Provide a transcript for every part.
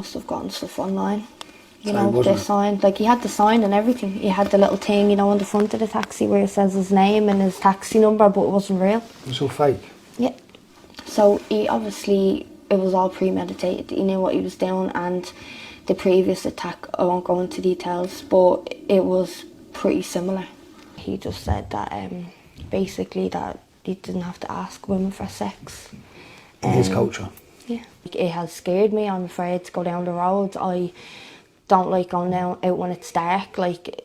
must have gotten stuff online. You know, the sign, like he had the sign and everything. He had the little thing, you know, on the front of the taxi where it says his name and his taxi number, but it wasn't real. It was all fake? Yeah. So he obviously, it was all premeditated. He knew what he was doing, and the previous attack, I won't go into details, but it was pretty similar. He just said that basically that he didn't have to ask women for sex. In his culture? Yeah. It has scared me. I'm afraid to go down the road. I don't like going out when it's dark. Like,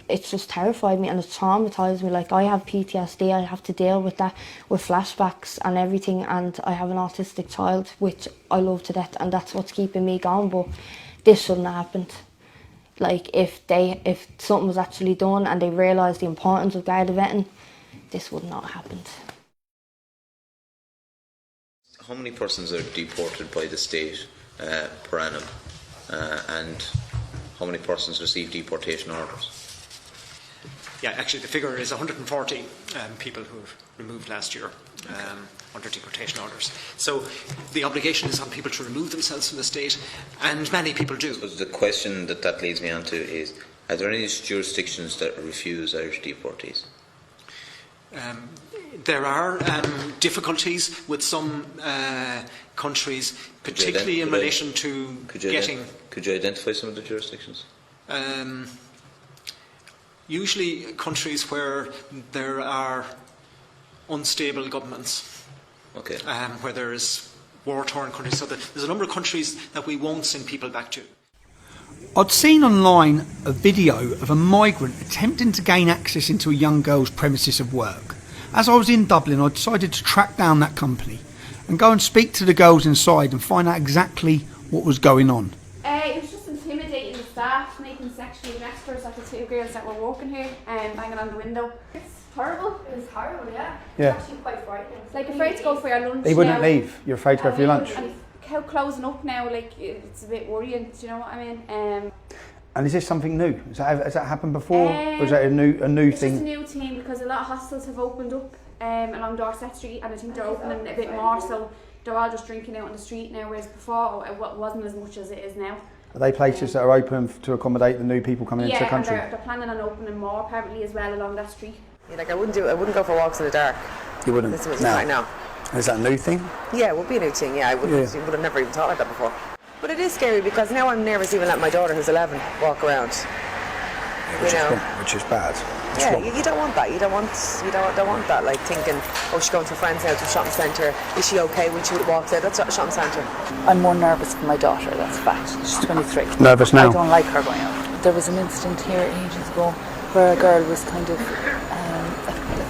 it's just terrified me and it's traumatised me. Like, I have PTSD, I have to deal with that, with flashbacks and everything, and I have an autistic child, which I love to death, and that's what's keeping me going, but this shouldn't have happened. Like, if something was actually done and they realised the importance of Garda vetting, this would not have happened. How many persons are deported by the state per annum? And how many persons receive deportation orders? Yeah, actually the figure is 140 people who were removed last year under deportation orders. So the obligation is on people to remove themselves from the state, and many people do. So the question that leads me on to is, are there any jurisdictions that refuse Irish deportees? There are difficulties with some countries, particularly in relation to getting... Could you identify some of the jurisdictions? Usually countries where there are unstable governments, okay. Where there is war-torn countries. So there's a number of countries that we won't send people back to. I'd seen online a video of a migrant attempting to gain access into a young girl's premises of work. As I was in Dublin, I decided to track down that company and go and speak to the girls inside and find out exactly what was going on. It was just intimidating the staff, making sexual gestures at the two girls that were walking here and banging on the window. It's horrible. It was horrible, yeah. Yeah. It's actually quite frightening. Like, afraid to go for your lunch. He wouldn't now. leave. You're afraid to go for your lunch. And how closing up now, like, it's a bit worrying, do you know what I mean? And is this something new? Has that happened before? Or is that a new it's thing? It's just a new thing because a lot of hostels have opened up along Dorset Street, and I think they're opening a bit more, so they're all just drinking out on the street now, whereas before it wasn't as much as it is now. Are they places that are open to accommodate the new people coming into the country? Yeah, they're planning on opening more apparently as well along that street. Yeah, like I wouldn't go for walks in the dark. You wouldn't? This is right now. Is that a new thing? Yeah, it would be a new thing, yeah. I would have never even thought like that before. But it is scary because now I'm nervous even letting my daughter, who's 11, walk around. Yeah, which is bad. You don't want that. You don't want that. Like thinking, oh, she's going to her friend's house to a shopping centre. Is she okay when she walks out? That's a shopping centre. I'm more nervous for my daughter. That's a fact. She's 23. Nervous now? I don't like her going out. There was an incident here ages ago where a girl was kind of a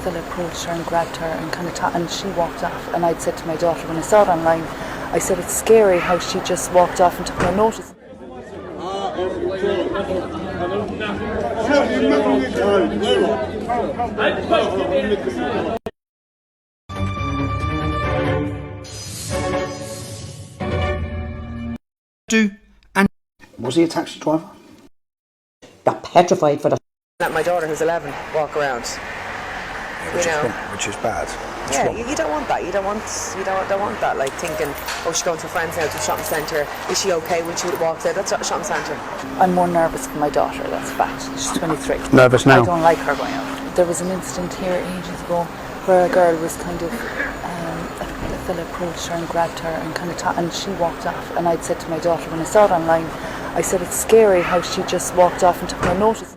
fella approached her and grabbed her and kind of and she walked off. And I'd said to my daughter when I saw it online, I said it's scary how she just walked off and took no notice. Was he a taxi driver? Got petrified for the... Let my daughter, who's 11, walk around. Which is bad. Yeah, you don't want that. You don't want that. Like thinking, oh, she's going to her friend's house to a shopping centre. Is she okay when she walks out? That's a shopping centre. I'm more nervous for my daughter. That's a fact. She's 23. Nervous now? I don't like her going out. There was an incident here ages ago where a girl was kind of a fella approached her and grabbed her and kind of and she walked off. And I'd said to my daughter when I saw it online, I said it's scary how she just walked off and took no notice.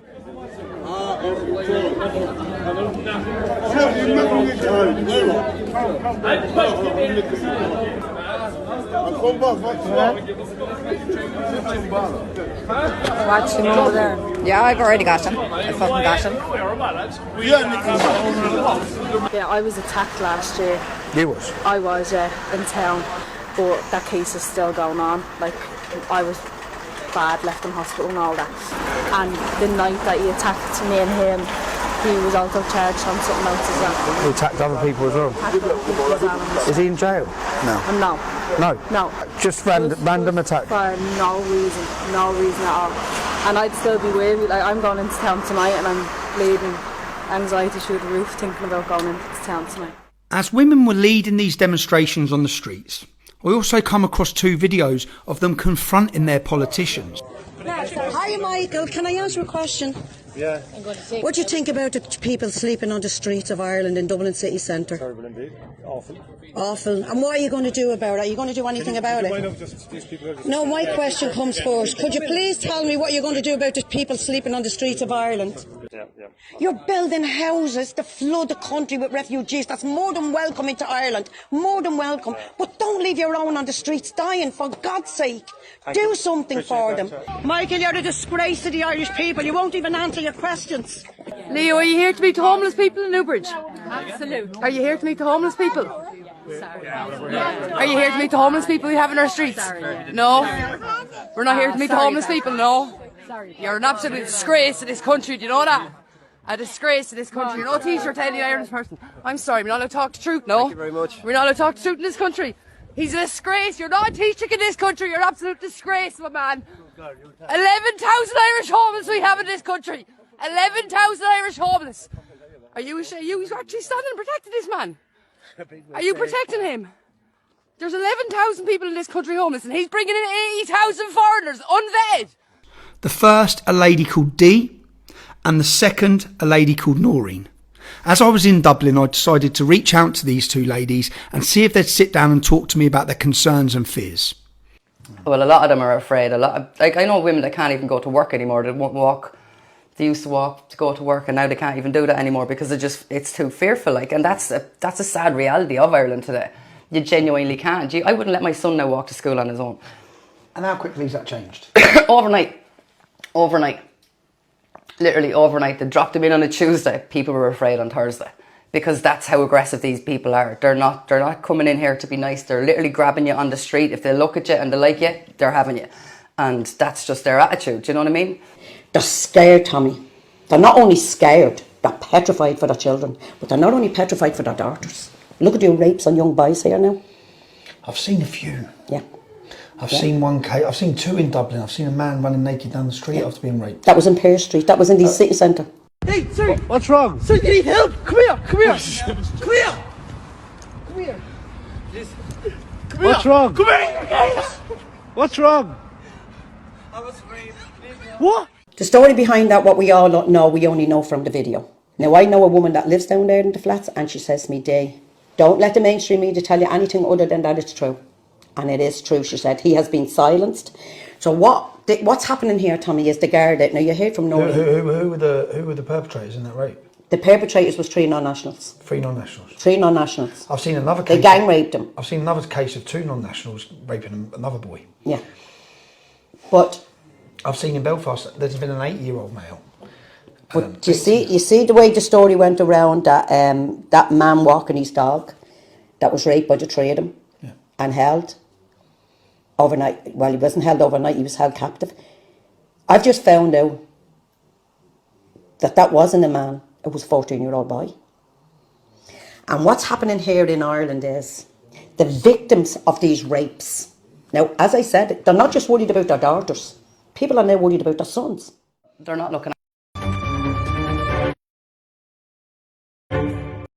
Watching over there. Yeah, I've already got him. I fucking got him. Yeah, I was attacked last year. You was? I was, in town, but that case is still going on. Like, I was bad, left in hospital and all that. And the night that he attacked me and him, he was also charged on something else as well. He attacked other people as well? Is he in jail? No. No. Just random attack? For no reason at all. And I'd still be wary. Like, I'm going into town tonight and I'm bleeding, anxiety through the roof, thinking about going into town tonight. As women were leading these demonstrations on the streets, I also come across 2 videos of them confronting their politicians. Hi Michael, can I ask you a question? Yeah. What do you think about the people sleeping on the streets of Ireland in Dublin city centre? Terrible indeed. Awful. Awful. And what are you going to do about it? Are you going to do anything about it? No, my question comes first. Could you please tell me what you're going to do about the people sleeping on the streets of Ireland? Yeah. You're building houses to flood the country with refugees. That's more than welcome into Ireland. More than welcome. But don't leave your own on the streets dying, for God's sake. Do something for them. Michael, you're a disgrace to the Irish people. You won't even answer your questions. Leo, are you here to meet the homeless people in Newbridge? Absolutely. Are you here to meet the homeless people? Are you here to meet the homeless people we have in our streets? No? We're not here to meet the homeless people, no? You're an absolute disgrace to this country, do you know that? A disgrace to this country. You're no teacher to any Irish person. I'm sorry, we're not allowed to talk the truth, no? Thank you very much. We're not allowed to talk the truth in this country. He's a disgrace. You're not a teacher in this country. You're an absolute disgrace, my man. 11,000 Irish homeless we have in this country. 11,000 Irish homeless. Are you actually standing and protecting this man? Are you protecting him? There's 11,000 people in this country homeless, and he's bringing in 80,000 foreigners, unvetted. The first, a lady called Dee, and the second, a lady called Noreen. As I was in Dublin, I decided to reach out to these 2 ladies and see if they'd sit down and talk to me about their concerns and fears. Well, a lot of them are afraid. I know women that can't even go to work anymore. They won't walk. They used to walk to go to work, and now they can't even do that anymore because it's too fearful. And that's a sad reality of Ireland today. You genuinely can't. I wouldn't let my son now walk to school on his own. And how quickly has that changed? Overnight. Literally overnight. They dropped him in on a Tuesday. People were afraid on Thursday because that's how aggressive these people are. They're not coming in here to be nice. They're literally grabbing you on the street. If they look at you and they like you, they're having you. And that's just their attitude. Do you know what I mean? They're scared, Tommy. They're not only scared, they're petrified for their children, but they're not only petrified for their daughters. Look at your rapes on young boys here now. I've seen a few. Yeah. I've seen one case. I've seen 2 in Dublin. I've seen a man running naked down the street after being raped. That was in Pear Street. That was in the city centre. Hey, sir! What's wrong? Sir, you need help. Come here. Come here. What's wrong? Come here. What's wrong? I was raped. What? The story behind that, what we all know, we only know from the video. Now, I know a woman that lives down there in the flats, and she says to me, Day, don't let the mainstream media tell you anything other than that it's true. And it is true, she said. He has been silenced. So what's happening here, Tommy, is the guard. Now, you heard from Noreen. Who were the perpetrators in that rape? The perpetrators was 3 non-nationals. 3 non-nationals? 3 non-nationals. I've seen another case. They gang raped him. I've seen another case of 2 non-nationals raping another boy. Yeah. But I've seen in Belfast, there's been an 8-year-old male. But you see the way the story went around that that man walking his dog that was raped by the 3 of them and held overnight. Well, he wasn't held overnight, he was held captive. I've just found out that wasn't a man, it was a 14-year-old boy. And what's happening here in Ireland is the victims of these rapes. Now, as I said, they're not just worried about their daughters. People are now worried about their sons. They're not looking